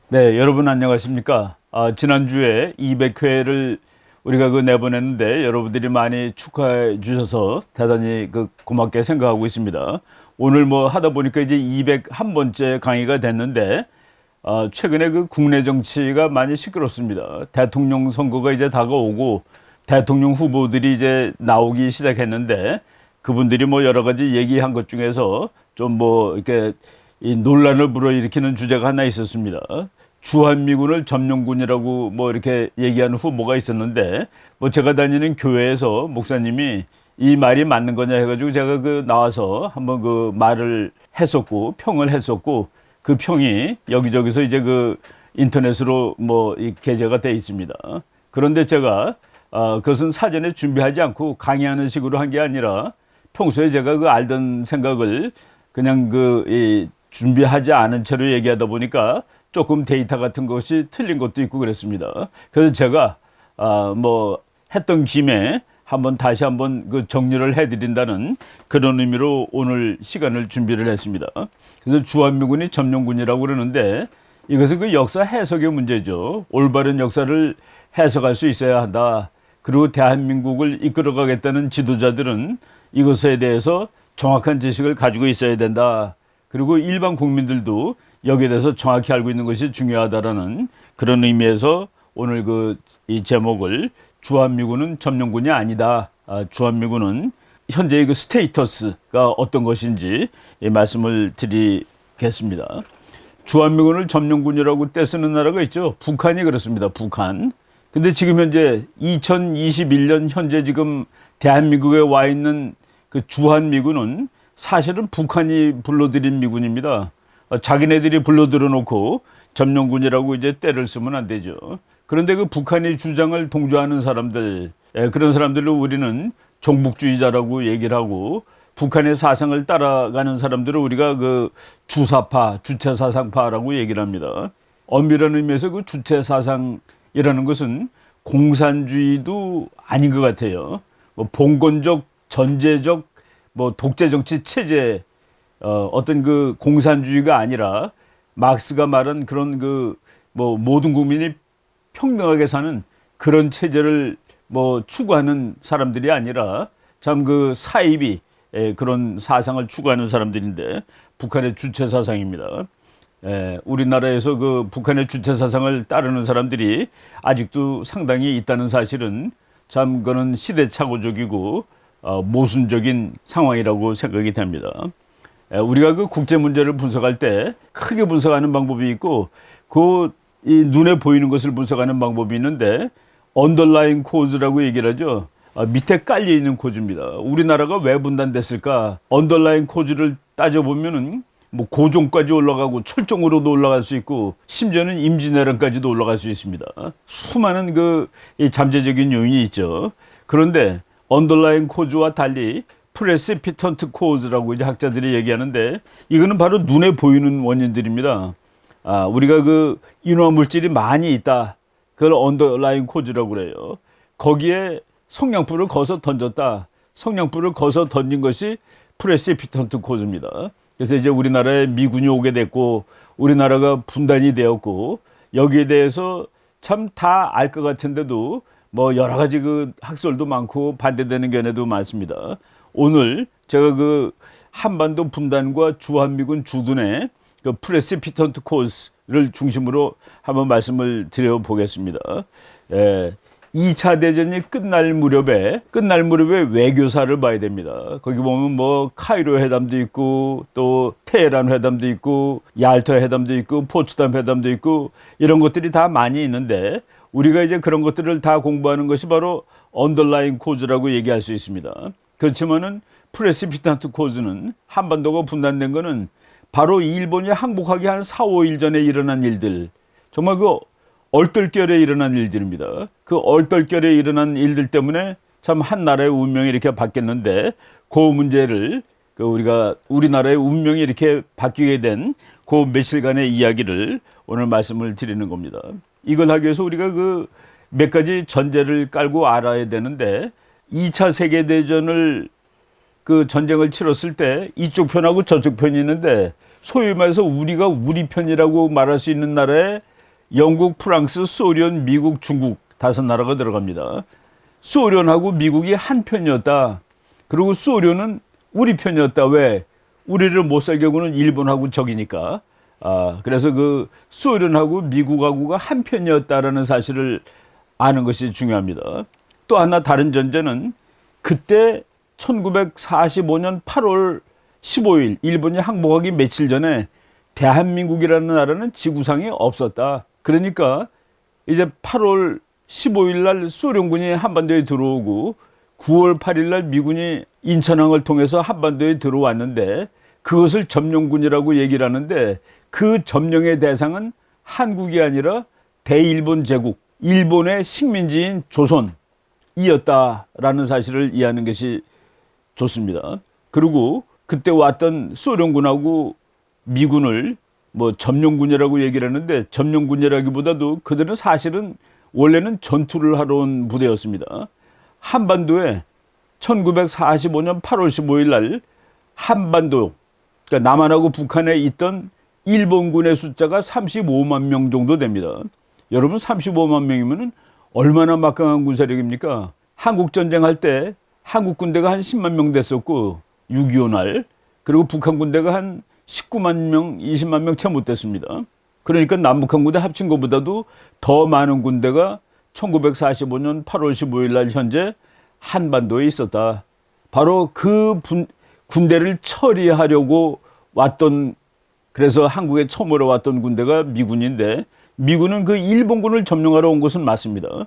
네, 여러분 안녕하십니까? 지난주에 200회를 우리가 내보냈는데 여러분들이 많이 축하해 주셔서 대단히 고맙게 생각하고 있습니다. 오늘 뭐 하다 보니까 이제 201번째 강의가 됐는데 최근에 국내 정치가 많이 시끄럽습니다. 대통령 선거가 이제 다가오고 대통령 후보들이 이제 나오기 시작했는데 그분들이 뭐 여러 가지 얘기한 것 중에서 좀 뭐 이렇게 이 논란을 불어일으키는 주제가 하나 있었습니다. 주한미군을 점령군이라고 뭐 이렇게 얘기하는 후보가 있었는데 뭐 제가 다니는 교회에서 목사님이 이 말이 맞는 거냐 해가지고 제가 나와서 한번 말을 했었고 평을 했었고 그 평이 여기저기서 이제 인터넷으로 뭐 이 게재가 돼 있습니다. 그런데 제가 그것은 사전에 준비하지 않고 강의하는 식으로 한 게 아니라 평소에 제가 알던 생각을 그냥 준비하지 않은 채로 얘기하다 보니까 조금 데이터 같은 것이 틀린 것도 있고 그랬습니다. 그래서 제가 뭐 했던 김에 다시 한번 정리를 해드린다는 그런 의미로 오늘 시간을 준비를 했습니다. 그래서 주한미군이 점령군이라고 그러는데 이것은 역사 해석의 문제죠. 올바른 역사를 해석할 수 있어야 한다. 그리고 대한민국을 이끌어가겠다는 지도자들은 이것에 대해서 정확한 지식을 가지고 있어야 된다. 그리고 일반 국민들도 여기에 대해서 정확히 알고 있는 것이 중요하다라는 그런 의미에서 오늘 이 제목을 주한미군은 점령군이 아니다. 주한미군은 현재의 스테이터스가 어떤 것인지 말씀을 드리겠습니다. 주한미군을 점령군이라고 떼쓰는 나라가 있죠. 북한이 그렇습니다. 북한. 근데 지금 현재 2021년 현재 지금 대한민국에 와 있는 주한미군은 사실은 북한이 불러들인 미군입니다. 자기네들이 불러들여 놓고 점령군이라고 이제 떼를 쓰면 안 되죠. 그런데 북한의 주장을 동조하는 사람들, 그런 사람들을 우리는 종북주의자라고 얘기를 하고 북한의 사상을 따라가는 사람들을 우리가 주사파, 주체사상파라고 얘기를 합니다. 엄밀한 의미에서 주체사상이라는 것은 공산주의도 아닌 것 같아요. 뭐 봉건적, 전제적, 뭐 독재정치 체제, 어떤 공산주의가 아니라 막스가 말한 그런 뭐 모든 국민이 평등하게 사는 그런 체제를 뭐 추구하는 사람들이 아니라 참 사이비 그런 사상을 추구하는 사람들인데 북한의 주체 사상입니다. 우리나라에서 북한의 주체 사상을 따르는 사람들이 아직도 상당히 있다는 사실은 참 그거는 시대착오적이고 모순적인 상황이라고 생각이 됩니다. 우리가 국제 문제를 분석할 때 크게 분석하는 방법이 있고 이 눈에 보이는 것을 분석하는 방법이 있는데 언더라인 코즈라고 얘기를 하죠. 밑에 깔려 있는 코즈입니다. 우리나라가 왜 분단됐을까? 언더라인 코즈를 따져보면은 뭐 고종까지 올라가고 철종으로도 올라갈 수 있고 심지어는 임진왜란까지도 올라갈 수 있습니다. 수많은 이 잠재적인 요인이 있죠. 그런데 언더라인 코즈와 달리 프레시피턴트 코즈라고 이제 학자들이 얘기하는데 이거는 바로 눈에 보이는 원인들입니다. 우리가 인화 물질이 많이 있다. 그걸 언더라인 코즈라고 그래요. 거기에 성냥불을 거서 던졌다. 성냥불을 거서 던진 것이 프레시피턴트 코즈입니다. 그래서 이제 우리나라에 미군이 오게 됐고 우리나라가 분단이 되었고 여기에 대해서 참 다 알 것 같은데도 뭐 여러 가지 학설도 많고 반대되는 견해도 많습니다. 오늘 제가 한반도 분단과 주한미군 주둔의 프레시피턴트 코즈를 중심으로 한번 말씀을 드려보겠습니다. 2차 대전이 끝날 무렵에 외교사를 봐야 됩니다. 거기 보면 뭐 카이로 회담도 있고 또 테헤란 회담도 있고 얄타 회담도 있고 포츠담 회담도 있고 이런 것들이 다 많이 있는데 우리가 이제 그런 것들을 다 공부하는 것이 바로 언더라인 코즈라고 얘기할 수 있습니다. 그렇지만은 프레시피탄트 코즈는 한반도가 분단된 거는 바로 일본이 항복하기 한 4, 5일 전에 일어난 일들, 정말 얼떨결에 일어난 일들입니다. 그 얼떨결에 일어난 일들 때문에 참 한 나라의 운명이 이렇게 바뀌었는데 그 문제를 우리나라의 운명이 이렇게 바뀌게 된 그 며칠간의 이야기를 오늘 말씀을 드리는 겁니다. 이걸 하기 위해서 우리가 몇 가지 전제를 깔고 알아야 되는데 2차 세계대전을 전쟁을 치렀을 때 이쪽 편하고 저쪽 편이 있는데 소위 말해서 우리가 우리 편이라고 말할 수 있는 나라에 영국, 프랑스, 소련, 미국, 중국 5나라가 들어갑니다. 소련하고 미국이 한 편이었다. 그리고 소련은 우리 편이었다. 왜? 우리를 못 살게 구는 일본하고 적이니까. 그래서 그 소련하고 미국하고가 한 편이었다라는 사실을 아는 것이 중요합니다. 또 하나 다른 전제는 그때 1945년 8월 15일 일본이 항복하기 며칠 전에 대한민국이라는 나라는 지구상에 없었다. 그러니까 이제 8월 15일 날 소련군이 한반도에 들어오고 9월 8일 날 미군이 인천항을 통해서 한반도에 들어왔는데 그것을 점령군이라고 얘기를 하는데 그 점령의 대상은 한국이 아니라 대일본 제국, 일본의 식민지인 조선이었다라는 사실을 이해하는 것이 좋습니다. 그리고 그때 왔던 소련군하고 미군을 뭐 점령군이라고 얘기를 하는데 점령군이라기보다도 그들은 사실은 원래는 전투를 하러 온 부대였습니다. 한반도에 1945년 8월 15일 날 한반도, 그러니까 남한하고 북한에 있던 일본군의 숫자가 35만 명 정도 됩니다. 여러분 35만 명이면 얼마나 막강한 군사력입니까? 한국전쟁 할 때 한국 군대가 한 10만 명 됐었고 6.25 날, 그리고 북한 군대가 한 19만 명, 20만 명 채 못 됐습니다. 그러니까 남북한 군대 합친 것보다도 더 많은 군대가 1945년 8월 15일 날 현재 한반도에 있었다. 바로 그 군대를 처리하려고 왔던, 그래서 한국에 처음으로 왔던 군대가 미군인데 미군은 그 일본군을 점령하러 온 것은 맞습니다.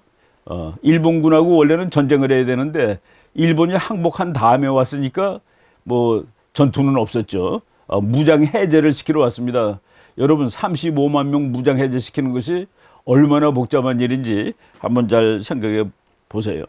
일본군하고 원래는 전쟁을 해야 되는데 일본이 항복한 다음에 왔으니까 뭐 전투는 없었죠. 무장 해제를 시키러 왔습니다. 여러분 35만 명 무장 해제시키는 것이 얼마나 복잡한 일인지 한번 잘 생각해 보세요.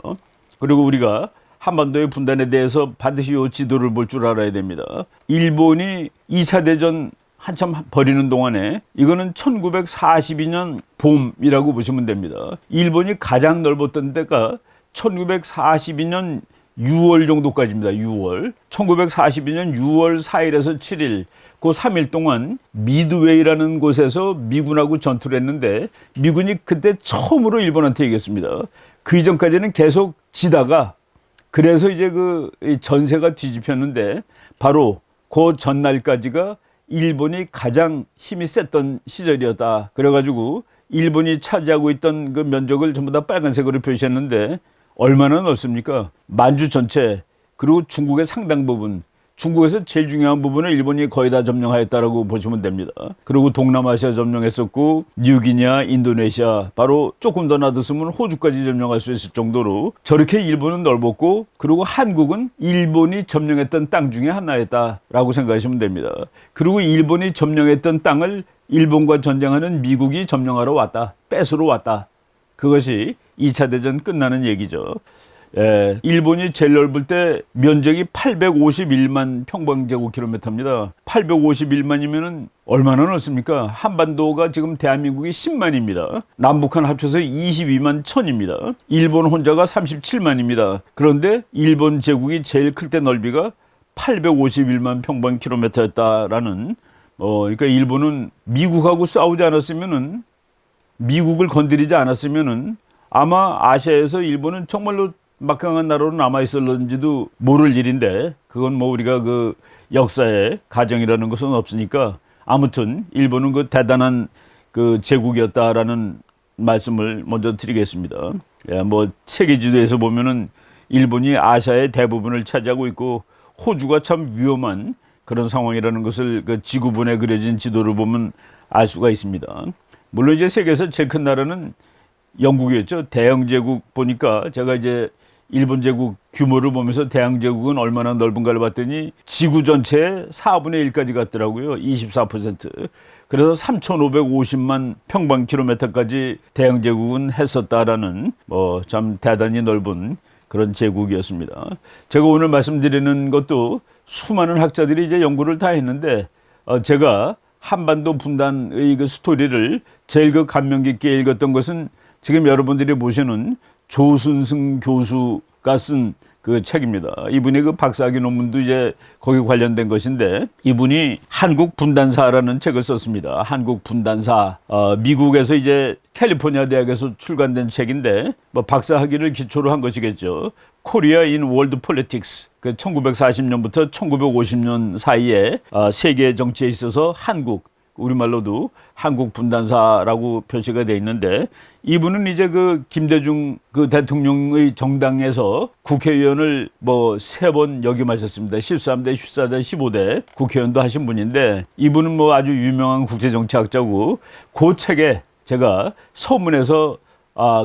그리고 우리가 한반도의 분단에 대해서 반드시 이 지도를 볼 줄 알아야 됩니다. 일본이 2차 대전 한참 벌이는 동안에 이거는 1942년 봄이라고 보시면 됩니다. 일본이 가장 넓었던 데가 1942년 6월 정도까지입니다. 6월. 1942년 6월 4일에서 7일, 그 3일 동안 미드웨이라는 곳에서 미군하고 전투를 했는데 미군이 그때 처음으로 일본한테 이겼습니다. 그 이전까지는 계속 지다가 그래서 이제 그 전세가 뒤집혔는데 바로 그 전날까지가 일본이 가장 힘이 셌던 시절이었다. 그래가지고 일본이 차지하고 있던 그 면적을 전부 다 빨간색으로 표시했는데 얼마나 넓습니까? 만주 전체, 그리고 중국의 상당 부분, 중국에서 제일 중요한 부분을 일본이 거의 다 점령하였다라고 보시면 됩니다. 그리고 동남아시아 점령했었고 뉴기니아, 인도네시아, 바로 조금 더 놔뒀으면 호주까지 점령할 수 있을 정도로 저렇게 일본은 넓었고, 그리고 한국은 일본이 점령했던 땅 중에 하나였다라고 생각하시면 됩니다. 그리고 일본이 점령했던 땅을 일본과 전쟁하는 미국이 점령하러 왔다, 뺏으러 왔다. 그것이 2차 대전 끝나는 얘기죠. 일본이 제일 넓을 때 면적이 851만 평방제곱킬로미터입니다. 851만이면 얼마나 넓습니까? 한반도가 지금 대한민국이 10만입니다. 남북한 합쳐서 22만 1000입니다. 일본 혼자가 37만입니다. 그런데 일본 제국이 제일 클 때 넓이가 851만 평방킬로미터였다라는, 그러니까 일본은 미국하고 싸우지 않았으면은, 미국을 건드리지 않았으면은 아마 아시아에서 일본은 정말로 막강한 나라로 남아있을런지도 모를 일인데, 그건 뭐 우리가 그 역사의 가정이라는 것은 없으니까, 아무튼 일본은 그 대단한 그 제국이었다라는 말씀을 먼저 드리겠습니다. 뭐 세계 지도에서 보면은 일본이 아시아의 대부분을 차지하고 있고 호주가 참 위험한 그런 상황이라는 것을 그 지구본에 그려진 지도를 보면 알 수가 있습니다. 물론 이제 세계에서 제일 큰 나라는 영국이었죠. 대영제국 보니까 제가 이제 일본 제국 규모를 보면서 대영제국은 얼마나 넓은가를 봤더니 지구 전체의 4분의 1까지 갔더라고요. 24%. 그래서 3,550만 평방킬로미터까지 대영제국은 했었다라는 참 대단히 넓은 그런 제국이었습니다. 제가 오늘 말씀드리는 것도 수많은 학자들이 이제 연구를 다 했는데 제가 한반도 분단의 그 스토리를 제일 그 감명 깊게 읽었던 것은 지금 여러분들이 보시는 조순승 교수가 쓴 그 그 책입니다. 이분이 그 박사학위 논문도 이제 거기 관련된 것인데, 이분이 한국 분단사라는 책을 썼습니다. 한국 분단사. 미국에서 이제 캘리포니아 대학에서 출간된 책인데, 뭐 박사학위를 기초로 한 것이겠죠. 코리아 인 월드 폴리틱스. 그 1940년부터 1950년 사이에 세계 정치에 있어서 한국, 우리말로도 한국 분단사라고 표시가 돼 있는데, 이분은 이제 그 김대중 그 대통령의 정당에서 국회의원을 뭐 3번 역임하셨습니다. 13대, 14대, 15대 국회의원도 하신 분인데, 이분은 뭐 아주 유명한 국제정치학자고, 그 책에 제가 서문에서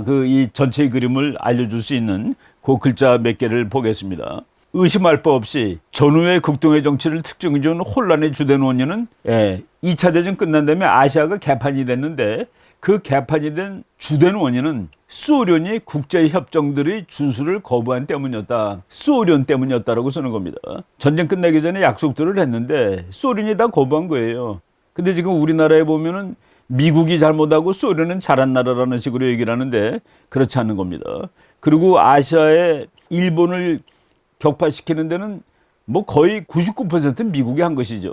그 이 전체의 그림을 알려줄 수 있는 그 글자 몇 개를 보겠습니다. 의심할 바 없이 전후의 극동의 정치를 특징지은 혼란의 주된 원인은 2차 대전 끝난 다음에 아시아가 개판이 됐는데, 그 개판이 된 주된 원인은 소련이 국제협정들의 준수를 거부한 때문이었다. 소련 때문이었다라고 쓰는 겁니다. 전쟁 끝나기 전에 약속들을 했는데 소련이 다 거부한 거예요. 근데 지금 우리나라에 보면은 미국이 잘못하고 소련은 잘한 나라라는 식으로 얘기를 하는데, 그렇지 않은 겁니다. 그리고 아시아에 일본을 격파시키는 데는 뭐 거의 99%는 미국이 한 것이죠.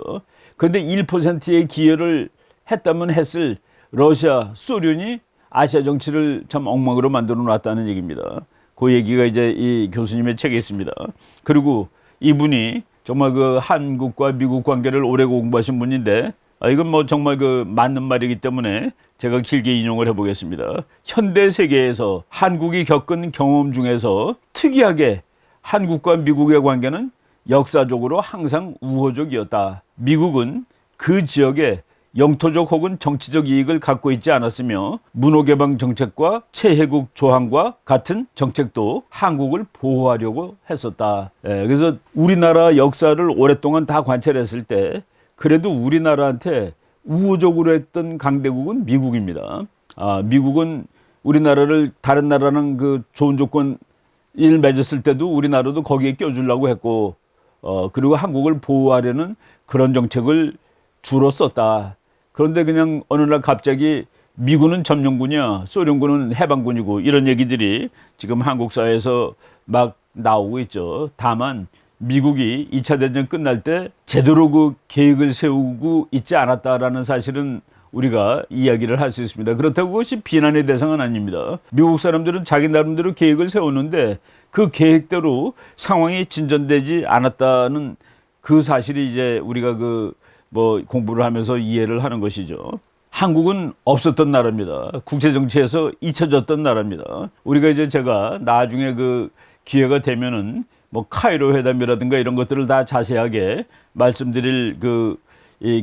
그런데 1%의 기여를 했다면 했을 러시아, 소련이 아시아 정치를 참 엉망으로 만들어 놨다는 얘기입니다. 그 얘기가 이제 이 교수님의 책에 있습니다. 그리고 이분이 정말 그 한국과 미국 관계를 오래 공부하신 분인데, 이건 뭐 정말 그 맞는 말이기 때문에 제가 길게 인용을 해보겠습니다. 현대 세계에서 한국이 겪은 경험 중에서 특이하게 한국과 미국의 관계는 역사적으로 항상 우호적이었다. 미국은 그 지역에 영토적 혹은 정치적 이익을 갖고 있지 않았으며, 문호개방 정책과 최혜국 조항과 같은 정책도 한국을 보호하려고 했었다. 그래서 우리나라 역사를 오랫동안 다 관찰했을 때 그래도 우리나라한테 우호적으로 했던 강대국은 미국입니다. 미국은 우리나라를 다른 나라랑 그 좋은 조건 일 맺었을 때도 우리나라도 거기에 껴주려고 했고, 그리고 한국을 보호하려는 그런 정책을 주로 썼다. 그런데 그냥 어느 날 갑자기 미군은 점령군이야, 소련군은 해방군이고, 이런 얘기들이 지금 한국 사회에서 막 나오고 있죠. 다만 미국이 2차 대전 끝날 때 제대로 그 계획을 세우고 있지 않았다라는 사실은 우리가 이야기를 할 수 있습니다. 그렇다고 그것이 비난의 대상은 아닙니다. 미국 사람들은 자기 나름대로 계획을 세우는데 그 계획대로 상황이 진전되지 않았다는 그 사실이 이제 우리가 그 뭐 공부를 하면서 이해를 하는 것이죠. 한국은 없었던 나라입니다. 국제 정치에서 잊혀졌던 나라입니다. 우리가 이제 제가 나중에 그 기회가 되면은 뭐 카이로 회담이라든가 이런 것들을 다 자세하게 말씀드릴 그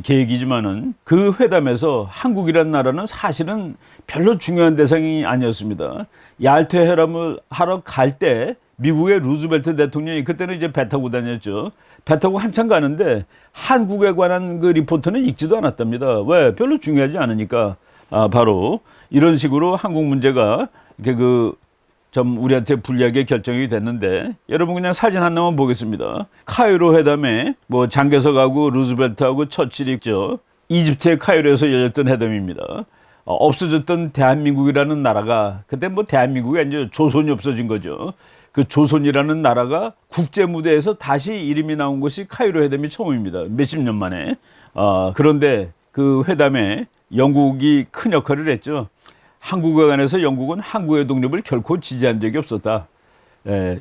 계획이지만은, 그 회담에서 한국이라는 나라는 사실은 별로 중요한 대상이 아니었습니다. 얄트 회담을 하러 갈 때 미국의 루즈벨트 대통령이 그때는 이제 배 타고 다녔죠. 배 타고 한참 가는데 한국에 관한 그 리포트는 읽지도 않았답니다. 왜? 별로 중요하지 않으니까. 바로 이런 식으로 한국 문제가 이렇게 좀 우리한테 불리하게 결정이 됐는데, 여러분 그냥 사진 하나만 보겠습니다. 카이로 회담에 뭐 장개석하고 루즈벨트하고 처칠이 있죠. 이집트의 카이로에서 열렸던 회담입니다. 없어졌던 대한민국이라는 나라가, 그때 뭐 대한민국이 아니죠. 조선이 없어진 거죠. 그 조선이라는 나라가 국제 무대에서 다시 이름이 나온 것이 카이로 회담이 처음입니다. 몇십 년 만에. 그런데 그 회담에 영국이 큰 역할을 했죠. 한국에 관해서 영국은 한국의 독립을 결코 지지한 적이 없었다.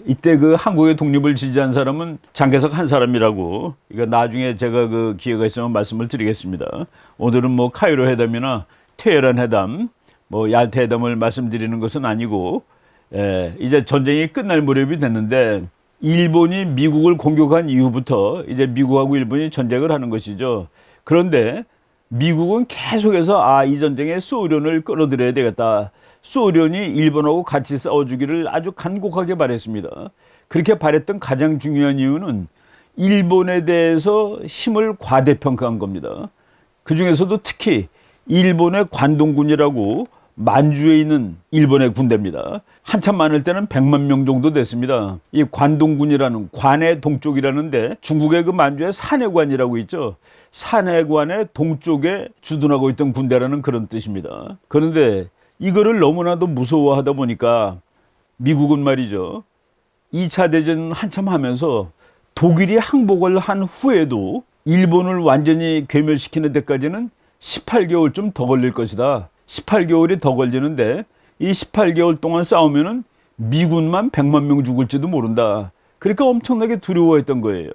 이때 그 한국의 독립을 지지한 사람은 장개석 한 사람이라고, 이거 나중에 제가 그 기회가 있으면 말씀을 드리겠습니다. 오늘은 뭐 카이로 회담이나 테헤란 회담, 뭐 얄타 회담을 말씀드리는 것은 아니고, 이제 전쟁이 끝날 무렵이 됐는데, 일본이 미국을 공격한 이후부터 이제 미국하고 일본이 전쟁을 하는 것이죠. 그런데 미국은 계속해서 이 전쟁에 소련을 끌어들여야 되겠다. 소련이 일본하고 같이 싸워주기를 아주 간곡하게 바랬습니다. 그렇게 바랬던 가장 중요한 이유는 일본에 대해서 힘을 과대평가한 겁니다. 그 중에서도 특히 일본의 관동군이라고 만주에 있는 일본의 군대입니다. 한참 많을 때는 100만 명 정도 됐습니다. 이 관동군이라는, 관의 동쪽이라는데 중국의 그 만주에 산해관이라고 있죠. 산해관의 동쪽에 주둔하고 있던 군대라는 그런 뜻입니다. 그런데 이거를 너무나도 무서워하다 보니까 미국은 말이죠, 2차 대전 한참 하면서 독일이 항복을 한 후에도 일본을 완전히 괴멸시키는 데까지는 18개월쯤 더 걸릴 것이다. 18개월이 더 걸리는데 이 18개월 동안 싸우면은 미군만 100만 명 죽을지도 모른다. 그러니까 엄청나게 두려워했던 거예요.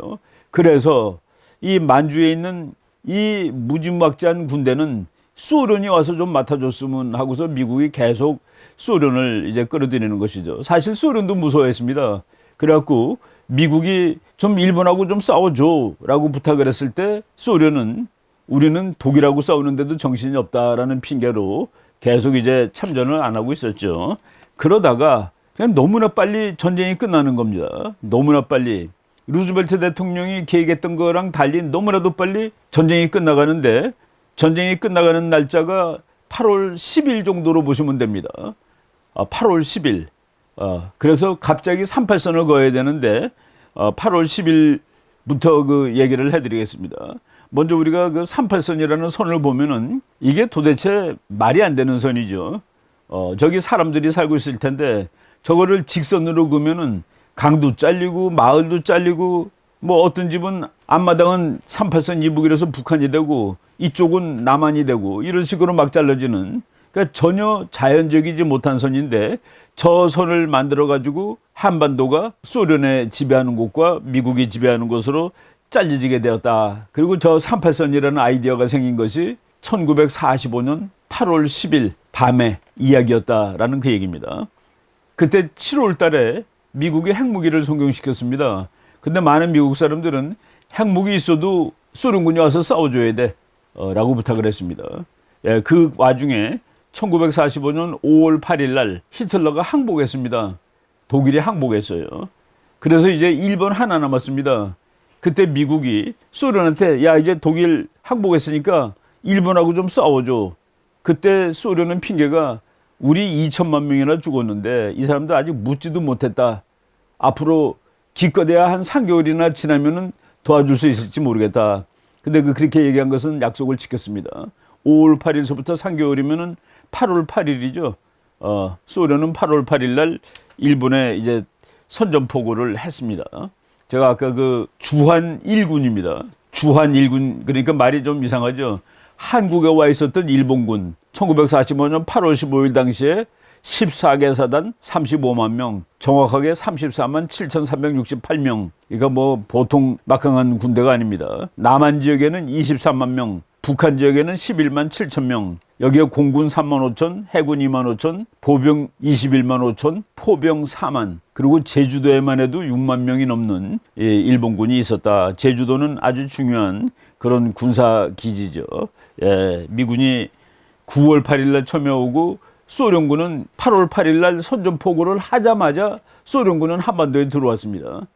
그래서 이 만주에 있는 이 무지막지한 군대는 소련이 와서 좀 맡아줬으면 하고서 미국이 계속 소련을 이제 끌어들이는 것이죠. 사실 소련도 무서워했습니다. 그래갖고 미국이 좀 일본하고 좀 싸워줘 라고 부탁을 했을 때 소련은 우리는 독일하고 싸우는데도 정신이 없다라는 핑계로 계속 이제 참전을 안 하고 있었죠. 그러다가 그냥 너무나 빨리 전쟁이 끝나는 겁니다. 너무나 빨리. 루즈벨트 대통령이 계획했던 거랑 달리 너무나도 빨리 전쟁이 끝나가는데 전쟁이 끝나가는 날짜가 8월 10일 정도로 보시면 됩니다. 8월 10일. 그래서 갑자기 38선을 그어야 되는데 8월 10일부터 그 얘기를 해드리겠습니다. 먼저 우리가 그 38선이라는 선을 보면은 이게 도대체 말이 안 되는 선이죠. 저기 사람들이 살고 있을 텐데 저거를 직선으로 그으면은 강도 잘리고 마을도 잘리고 뭐 어떤 집은 앞마당은 38선 이북이라서 북한이 되고 이쪽은 남한이 되고 이런 식으로 막 잘라지는, 그러니까 전혀 자연적이지 못한 선인데 저 선을 만들어 가지고 한반도가 소련에 지배하는 곳과 미국이 지배하는 곳으로 잘려지게 되었다. 그리고 저 38선이라는 아이디어가 생긴 것이 1945년 8월 10일 밤의 이야기였다라는 그 얘기입니다. 그때 7월 달에 미국이 핵무기를 성공시켰습니다. 근데 많은 미국 사람들은 핵무기 있어도 소련군이 와서 싸워줘야 돼 라고 부탁을 했습니다. 예, 그 와중에 1945년 5월 8일 날 히틀러가 항복했습니다. 독일이 항복했어요. 그래서 이제 일본 하나 남았습니다. 그때 미국이 소련한테 야 이제 독일 항복했으니까 일본하고 좀 싸워줘. 그때 소련은 핑계가 우리 2천만 명이나 죽었는데 이 사람들 아직 묻지도 못했다. 앞으로 기껏해야 한 3개월이나 지나면은 도와줄 수 있을지 모르겠다. 근데 그렇게 얘기한 것은 약속을 지켰습니다. 5월 8일서부터 3개월이면은 8월 8일이죠. 소련은 8월 8일 날 일본에 이제 선전포고를 했습니다. 제가 아까 그 주한 1군입니다. 주한 1군, 그러니까 말이 좀 이상하죠. 한국에 와 있었던 일본군 1945년 8월 15일 당시에 14개 사단 35만 명, 정확하게 34만 7,368명. 그러니까 뭐 보통 막강한 군대가 아닙니다. 남한 지역에는 23만 명, 북한 지역에는 11만 7천 명. 여기에 공군 3만 5천, 해군 2만 5천, 보병 21만 5천, 포병 4만. 그리고 제주도에만 해도 6만 명이 넘는 일본군이 있었다. 제주도는 아주 중요한 그런 군사 기지죠. 예, 미군이 9월 8일 날 쳐매오고 소련군은 8월 8일 날 선전포고를 하자마자 소련군은 한반도에 들어왔습니다.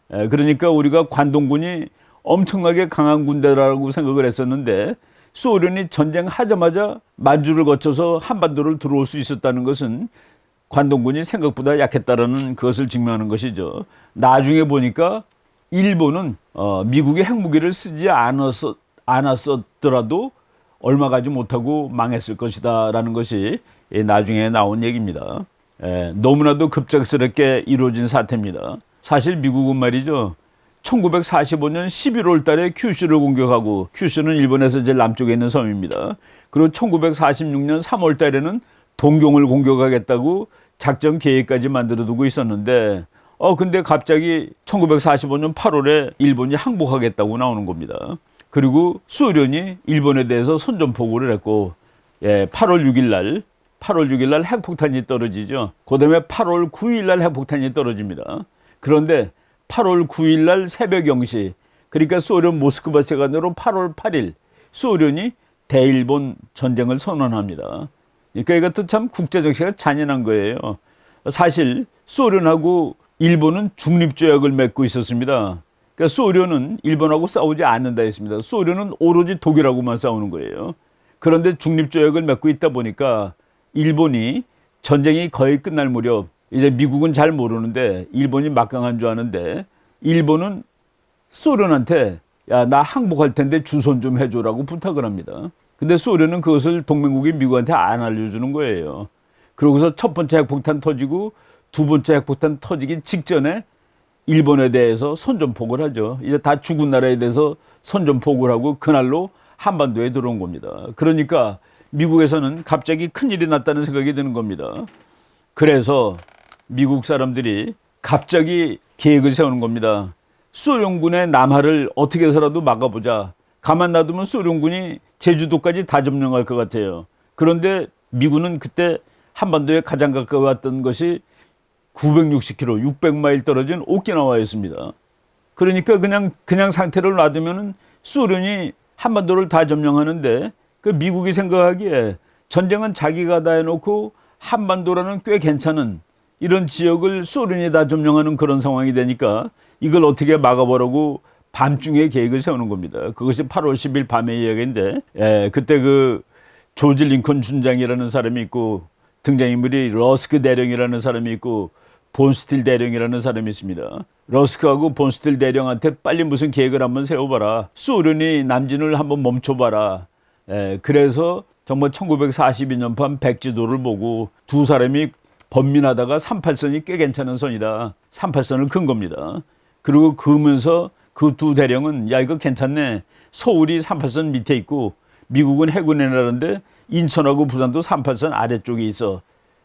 그러니까 우리가 관동군이 엄청나게 강한 군대라고 생각을 했었는데 소련이 전쟁하자마자 만주를 거쳐서 한반도를 들어올 수 있었다는 것은 관동군이 생각보다 약했다라는 그것을 증명하는 것이죠. 나중에 보니까 일본은 미국의 핵무기를 쓰지 않았었더라도 얼마 가지 못하고 망했을 것이다 라는 것이 나중에 나온 얘기입니다. 너무나도 급작스럽게 이루어진 사태입니다. 사실 미국은 말이죠, 1945년 11월 달에 큐슈를 공격하고, 큐슈는 일본에서 제일 남쪽에 있는 섬입니다. 그리고 1946년 3월 달에는 동경을 공격하겠다고 작전 계획까지 만들어 두고 있었는데 근데 갑자기 1945년 8월에 일본이 항복하겠다고 나오는 겁니다. 그리고 소련이 일본에 대해서 선전포고를 했고 8월 6일 날 핵폭탄이 떨어지죠. 그다음에 8월 9일 날 핵폭탄이 떨어집니다. 그런데 8월 9일 날 새벽 0시, 그러니까 소련 모스크바 시간으로 8월 8일 소련이 대일본 전쟁을 선언합니다. 그러니까 이것도 참 국제정치가 잔인한 거예요. 사실 소련하고 일본은 중립조약을 맺고 있었습니다. 그러니까 소련은 일본하고 싸우지 않는다 했습니다. 소련은 오로지 독일하고만 싸우는 거예요. 그런데 중립조약을 맺고 있다 보니까 일본이 전쟁이 거의 끝날 무렵, 이제 미국은 잘 모르는데 일본이 막강한 줄 아는데 일본은 소련한테 야, 나 항복할 텐데 주선 좀 해줘라고 부탁을 합니다. 근데 소련은 그것을 동맹국이 미국한테 안 알려주는 거예요. 그러고서 첫 번째 핵폭탄 터지고 두 번째 핵폭탄 터지기 직전에 일본에 대해서 선전포고를 하죠. 이제 다 죽은 나라에 대해서 선전포고를 하고 그날로 한반도에 들어온 겁니다. 그러니까 미국에서는 갑자기 큰일이 났다는 생각이 드는 겁니다. 그래서 미국 사람들이 갑자기 계획을 세우는 겁니다. 소련군의 남하를 어떻게 해서라도 막아보자. 가만 놔두면 소련군이 제주도까지 다 점령할 것 같아요. 그런데 미군은 그때 한반도에 가장 가까웠던 것이 960km, 600마일 떨어진 오키나와였습니다. 그러니까 그냥 상태를 놔두면 소련이 한반도를 다 점령하는데 그 미국이 생각하기에 전쟁은 자기가 다 해놓고 한반도라는 꽤 괜찮은 이런 지역을 소련이 다 점령하는 그런 상황이 되니까 이걸 어떻게 막아보라고 밤중에 계획을 세우는 겁니다. 그것이 8월 10일 밤의 이야기인데 그때 그 조지 링컨 준장이라는 사람이 있고 등장인물이 러스크 대령이라는 사람이 있고 본스틸 대령이라는 사람이 있습니다. 러스크하고 본스틸 대령한테 빨리 무슨 계획을 한번 세워봐라. 소련이 남진을 한번 멈춰봐라. 그래서 정말 1942년 밤 백지도를 보고 두 사람이 번민하다가 38선이 꽤 괜찮은 선이다. 38선을 큰 겁니다. 그리고 그러면서 그 두 대령은 야 이거 괜찮네. 서울이 38선 밑에 있고 미국은 해군의 나라인데 인천하고 부산도 38선 아래쪽에 있어.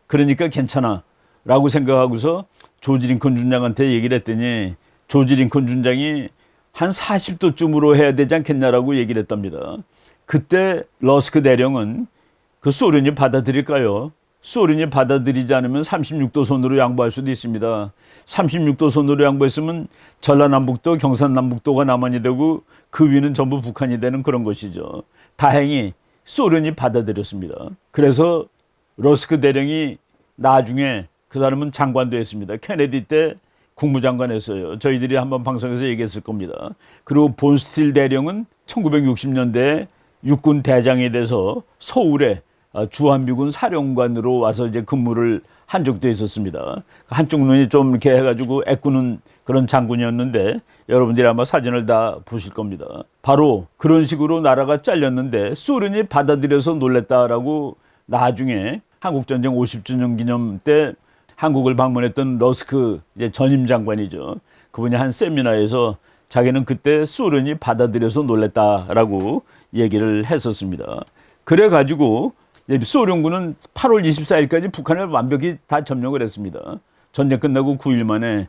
그러니까 괜찮아. 라고 생각하고서 조지 링컨 준장한테 얘기를 했더니 조지 링컨 준장이 한 40도쯤으로 해야 되지 않겠냐라고 얘기를 했답니다. 그때 러스크 대령은 그 소련이 받아들일까요? 소련이 받아들이지 않으면 36도 선으로 양보할 수도 있습니다. 36도 선으로 양보했으면 전라남북도, 경상남북도가 남한이 되고 그 위는 전부 북한이 되는 그런 것이죠. 다행히 소련이 받아들였습니다. 그래서 러스크 대령이 나중에 그 사람은 장관도 했습니다. 케네디 때 국무장관 했어요. 저희들이 한번 방송에서 얘기했을 겁니다. 그리고 본스틸 대령은 1960년대에 육군 대장이 돼서 서울에 주한미군 사령관으로 와서 이제 근무를 한 적도 있었습니다. 한쪽 눈이 좀 이렇게 해가지고 애꾸는 그런 장군이었는데 여러분들이 아마 사진을 다 보실 겁니다. 바로 그런 식으로 나라가 잘렸는데 소련이 받아들여서 놀랬다라고 나중에 한국전쟁 50주년 기념 때 한국을 방문했던 러스크 전임 장관이죠. 그분이 한 세미나에서 자기는 그때 소련이 받아들여서 놀랬다라고 얘기를 했었습니다. 그래가지고 소련군은 8월 24일까지 북한을 완벽히 다 점령을 했습니다. 전쟁 끝나고 9일 만에.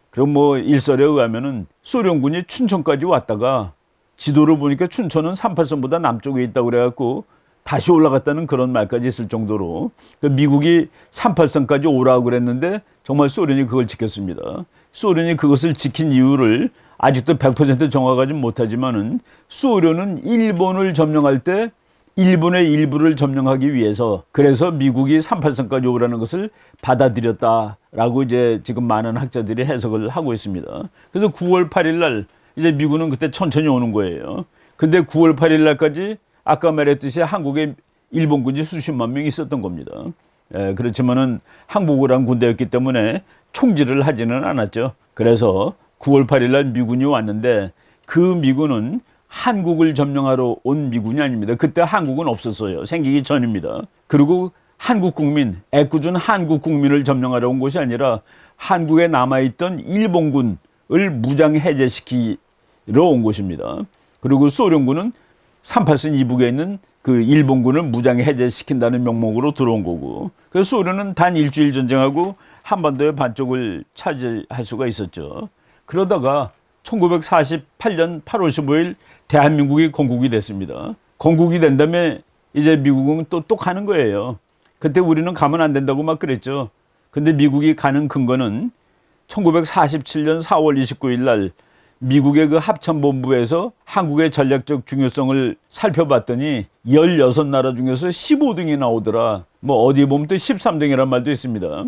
그럼 뭐 일설에 의하면은 소련군이 춘천까지 왔다가 지도를 보니까 춘천은 38선보다 남쪽에 있다고 그래갖고 다시 올라갔다는 그런 말까지 있을 정도로 미국이 38선까지 오라고 그랬는데 정말 소련이 그걸 지켰습니다. 소련이 그것을 지킨 이유를 아직도 100% 정확하지 못하지만은 소련은 일본을 점령할 때 일본의 일부를 점령하기 위해서 그래서 미국이 38선까지 오라는 것을 받아들였다라고 이제 지금 많은 학자들이 해석을 하고 있습니다. 그래서 9월 8일 날 이제 미군은 그때 천천히 오는 거예요. 근데 9월 8일 날까지 아까 말했듯이 한국에 일본군이 수십만 명이 있었던 겁니다. 그렇지만은 항복을 한 군대였기 때문에 총질을 하지는 않았죠. 그래서 9월 8일 날 미군이 왔는데 그 미군은 한국을 점령하러 온 미군이 아닙니다. 그때 한국은 없었어요. 생기기 전입니다. 그리고 한국 국민, 애꿎은 한국 국민을 점령하러 온 것이 아니라 한국에 남아있던 일본군을 무장 해제시키러 온 것입니다. 그리고 소련군은 38선 이북에 있는 그 일본군을 무장 해제시킨다는 명목으로 들어온 거고, 그래서 소련은 단 일주일 전쟁하고 한반도의 반쪽을 차지할 수가 있었죠. 그러다가 1948년 8월 15일 대한민국이 건국이 됐습니다. 건국이 된 다음에 이제 미국은 또 가는 거예요. 그때 우리는 가면 안 된다고 막 그랬죠. 근데 미국이 가는 근거는 1947년 4월 29일 날 미국의 그 합참본부에서 한국의 전략적 중요성을 살펴봤더니 16나라 중에서 15등이 나오더라. 뭐 어디 보면 또 13등이란 말도 있습니다.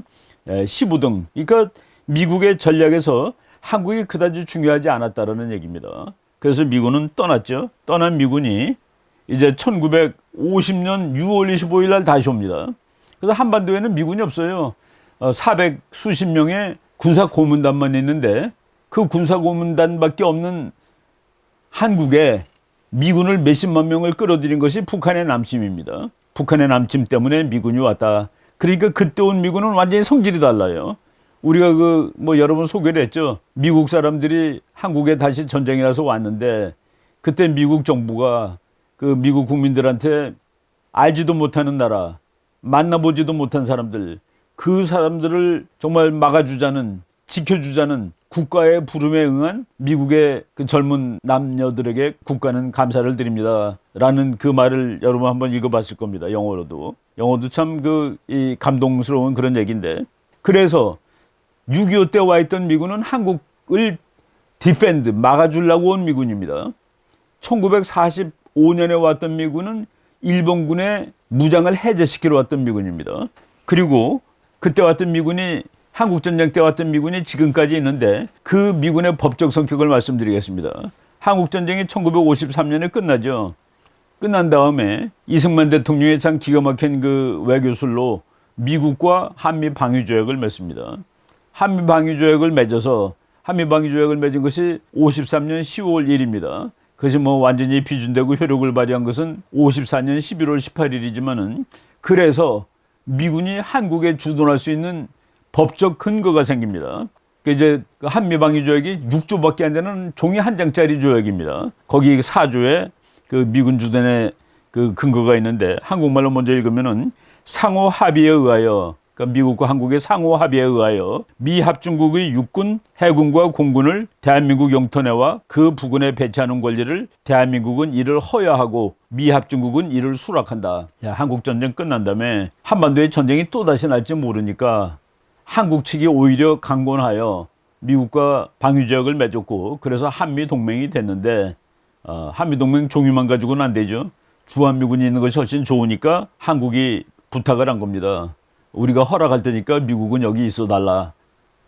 15등. 그러니까 미국의 전략에서 한국이 그다지 중요하지 않았다라는 얘기입니다. 그래서 미군은 떠났죠. 떠난 미군이 이제 1950년 6월 25일 날 다시 옵니다. 그래서 한반도에는 미군이 없어요. 400 수십 명의 군사 고문단만 있는데 그 군사 고문단밖에 없는 한국에 미군을 몇십만 명을 끌어들인 것이 북한의 남침입니다. 북한의 남침 때문에 미군이 왔다. 그러니까 그때 온 미군은 완전히 성질이 달라요. 우리가 그 뭐 여러 번 소개를 했죠. 미국 사람들이 한국에 다시 전쟁이 나서 왔는데 그때 미국 정부가 그 미국 국민들한테 알지도 못하는 나라, 만나보지도 못한 사람들, 그 사람들을 정말 막아주자는, 지켜주자는 국가의 부름에 응한 미국의 그 젊은 남녀들에게 국가는 감사를 드립니다. 라는 그 말을 여러분 한번 읽어봤을 겁니다. 영어로도. 영어도 참 이 감동스러운 그런 얘기인데. 그래서 6.25 때 와 있던 미군은 한국을 디펜드, 막아주려고 온 미군입니다. 1945년에 왔던 미군은 일본군의 무장을 해제시키러 왔던 미군입니다. 그리고 그때 왔던 미군이 한국전쟁 때 왔던 미군이 지금까지 있는데 그 미군의 법적 성격을 말씀드리겠습니다. 한국전쟁이 1953년에 끝나죠. 끝난 다음에 이승만 대통령의 참 기가 막힌 그 외교술로 미국과 한미 방위조약을 맺습니다. 한미 방위조약을 맺어서 한미 방위조약을 맺은 것이 53년 10월 1일입니다. 그것이 뭐 완전히 비준되고 효력을 발휘한 것은 54년 11월 18일이지만은 그래서 미군이 한국에 주둔할 수 있는 법적 근거가 생깁니다. 그 이제 한미 방위조약이 6조밖에 안 되는 종이 한 장짜리 조약입니다. 거기 4조에 그 미군 주둔의 그 근거가 있는데 한국말로 먼저 읽으면은 상호 합의에 의하여, 그러니까 미국과 한국의 상호 합의에 의하여 미 합중국의 육군, 해군과 공군을 대한민국 영토 내와 그 부근에 배치하는 권리를 대한민국은 이를 허여하고 미 합중국은 이를 수락한다. 야, 한국 전쟁 끝난 다음에 한반도의 전쟁이 또 다시 날지 모르니까 한국 측이 오히려 강권하여 미국과 방위조약을 맺었고 그래서 한미 동맹이 됐는데 한미 동맹 종이만 가지고는 안 되죠. 주한미군이 있는 것이 훨씬 좋으니까 한국이 부탁을 한 겁니다. 우리가 허락할 테니까 미국은 여기 있어 달라.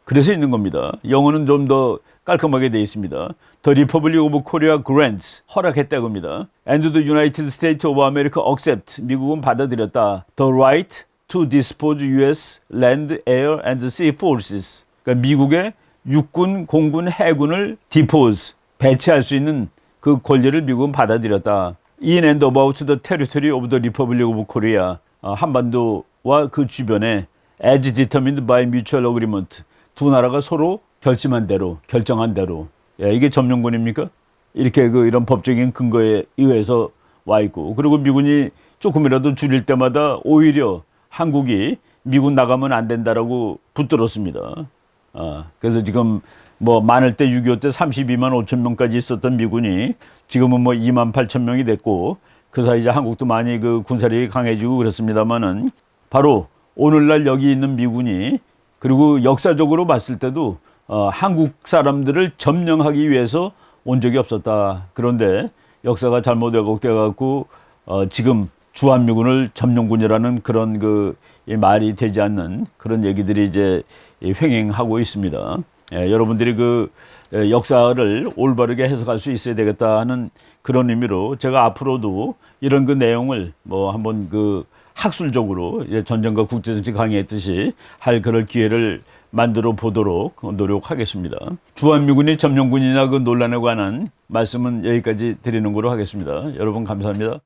그래서 있는 겁니다. 영어는 좀 더 깔끔하게 되어 있습니다. The Republic of Korea grants, 허락했다고 합니다. And the United States of America accept, 미국은 받아들였다. The right to dispose U.S. land, air and sea forces. 그러니까 미국의 육군, 공군, 해군을 depose, 배치할 수 있는 그 권리를 미국은 받아들였다. In and about the territory of the Republic of Korea. 한반도와 그 주변에 as determined by mutual agreement. 두 나라가 서로 결심한 대로, 결정한 대로. 야, 이게 점령군입니까? 이렇게 이런 법적인 근거에 의해서 와 있고. 그리고 미군이 조금이라도 줄일 때마다 오히려 한국이 미군 나가면 안 된다라고 붙들었습니다. 그래서 지금 뭐 많을 때 6.25 때 32만 5천 명까지 있었던 미군이 지금은 뭐 2만 8천 명이 됐고 그 사이 이제 한국도 많이 그 군사력이 강해지고 그렇습니다만은 바로 오늘날 여기 있는 미군이 그리고 역사적으로 봤을 때도 한국 사람들을 점령하기 위해서 온 적이 없었다. 그런데 역사가 잘못 왜곡돼 갖고 지금 주한미군을 점령군이라는 그런 말이 되지 않는 그런 얘기들이 이제 횡행하고 있습니다. 여러분들이 역사를 올바르게 해석할 수 있어야 되겠다 하는 그런 의미로 제가 앞으로도 이런 내용을 뭐 한번 학술적으로 전쟁과 국제정치 강의했듯이 할 그럴 기회를 만들어 보도록 노력하겠습니다. 주한미군이 점령군이냐 논란에 관한 말씀은 여기까지 드리는 거로 하겠습니다. 여러분 감사합니다.